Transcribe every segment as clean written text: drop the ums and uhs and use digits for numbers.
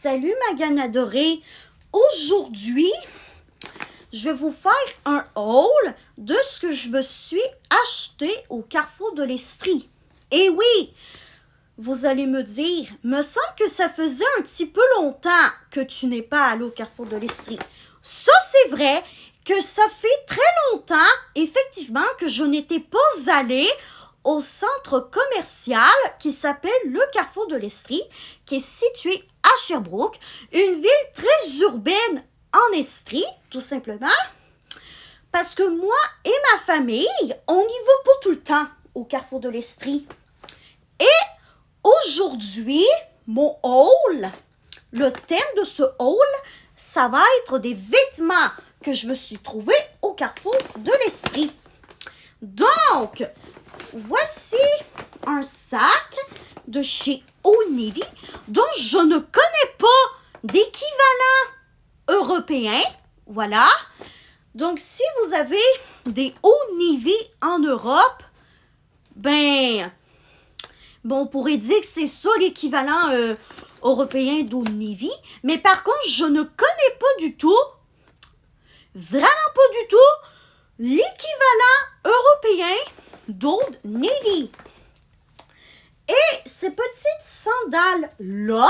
Salut ma gagne adorée! Aujourd'hui, je vais vous faire un haul de ce que je me suis acheté au Carrefour de l'Estrie. Et oui, vous allez me dire, me semble que ça faisait un petit peu longtemps que tu n'es pas allé au Carrefour de l'Estrie. Ça, c'est vrai que ça fait très longtemps, effectivement, que je n'étais pas allée au centre commercial qui s'appelle le Carrefour de l'Estrie, qui est situé à Sherbrooke, une ville très urbaine en Estrie, tout simplement, parce que moi et ma famille, on y va pas tout le temps au Carrefour de l'Estrie. Et aujourd'hui, mon haul, le thème de ce haul, ça va être des vêtements que je me suis trouvé au Carrefour de l'Estrie. Donc, voici un sac de chez Old Navy dont je ne connais pas d'équivalent européen. Voilà. Donc, si vous avez des Old Navy en Europe, on pourrait dire que c'est ça l'équivalent européen d'Old Navy. Mais par contre, je ne connais pas du tout, vraiment pas du tout, l'équivalent européen d'Old Navy. Et ces petites sandales-là,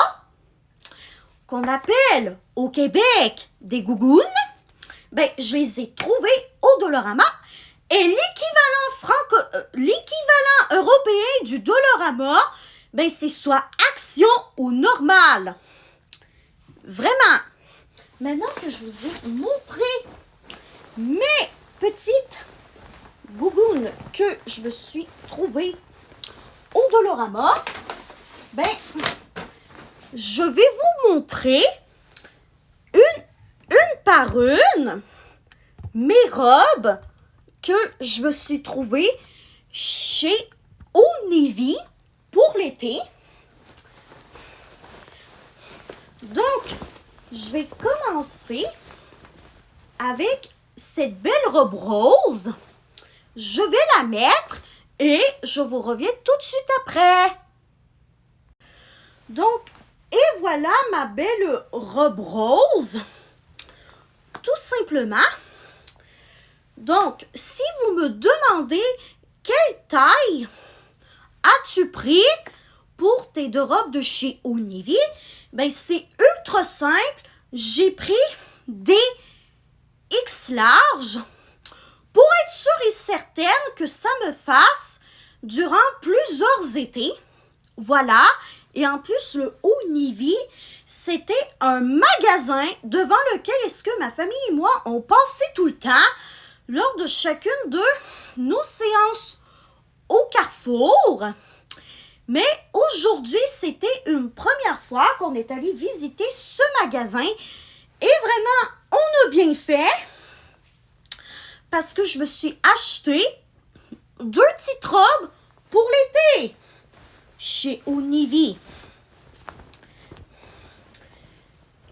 qu'on appelle au Québec des gougounes, je les ai trouvées au Dollarama. Et l'équivalent européen du Dollarama, c'est soit Action ou Normal. Vraiment. Maintenant que je vous ai montré mes petites gougounes que je me suis trouvées au Dollarama, je vais vous montrer une par une mes robes que je me suis trouvée chez Old Navy pour l'été. Donc, je vais commencer avec cette belle robe rose. Je vais la mettre et je vous reviens tout de suite après. Donc, et voilà ma belle robe rose. Tout simplement. Donc, si vous me demandez quelle taille as-tu pris pour tes deux robes de chez Old Navy, c'est ultra simple. J'ai pris des X large pour être sûre et certaine que ça me fasse durant plusieurs étés. Voilà. Et en plus, le Old Navy, c'était un magasin devant lequel est-ce que ma famille et moi on passait tout le temps lors de chacune de nos séances au Carrefour. Mais aujourd'hui, c'était une première fois qu'on est allé visiter ce magasin. Et vraiment, on a bien fait parce que je me suis acheté 2 petites robes pour l'été chez Old Navy.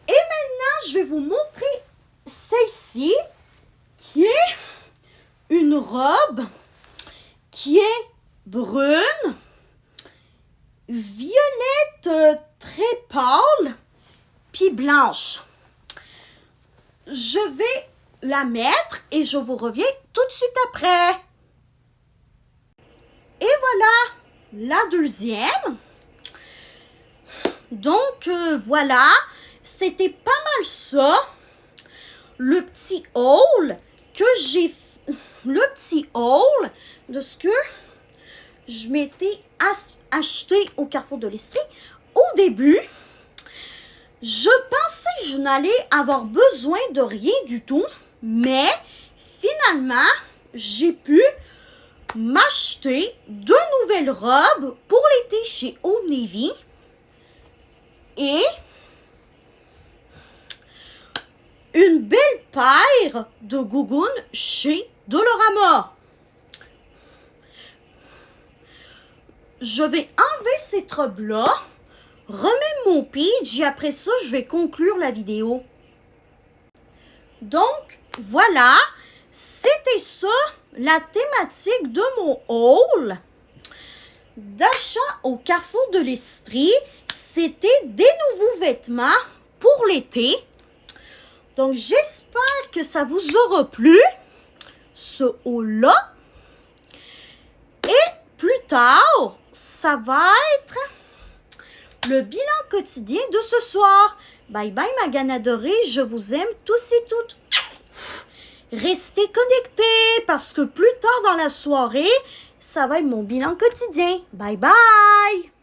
Et maintenant, je vais vous montrer celle-ci qui est une robe qui est brune, violette très pâle, puis blanche. Je vais la mettre et je vous reviens tout de suite après. Et voilà la deuxième. Donc, voilà, c'était pas mal ça. Le petit haul que j'ai fait, le petit haul de ce que je m'étais acheté au Carrefour de l'Estrie. Au début, je pensais que je n'allais avoir besoin de rien du tout, mais finalement, j'ai pu m'acheter 2 nouvelles robes pour l'été chez Old Navy et une belle paire de gougounes chez Dollarama. Je vais enlever cette robe-là, remettre mon page et après ça, je vais conclure la vidéo. Donc, voilà, c'était ça, la thématique de mon haul. d'achat au Carrefour de l'Estrie. C'était des nouveaux vêtements pour l'été. Donc, j'espère que ça vous aura plu, ce haul-là. Et plus tard, ça va être le bilan quotidien de ce soir. Bye bye, ma gaine adorée. Je vous aime tous et toutes. Restez connectés parce que plus tard dans la soirée, ça va être mon bilan quotidien. Bye bye!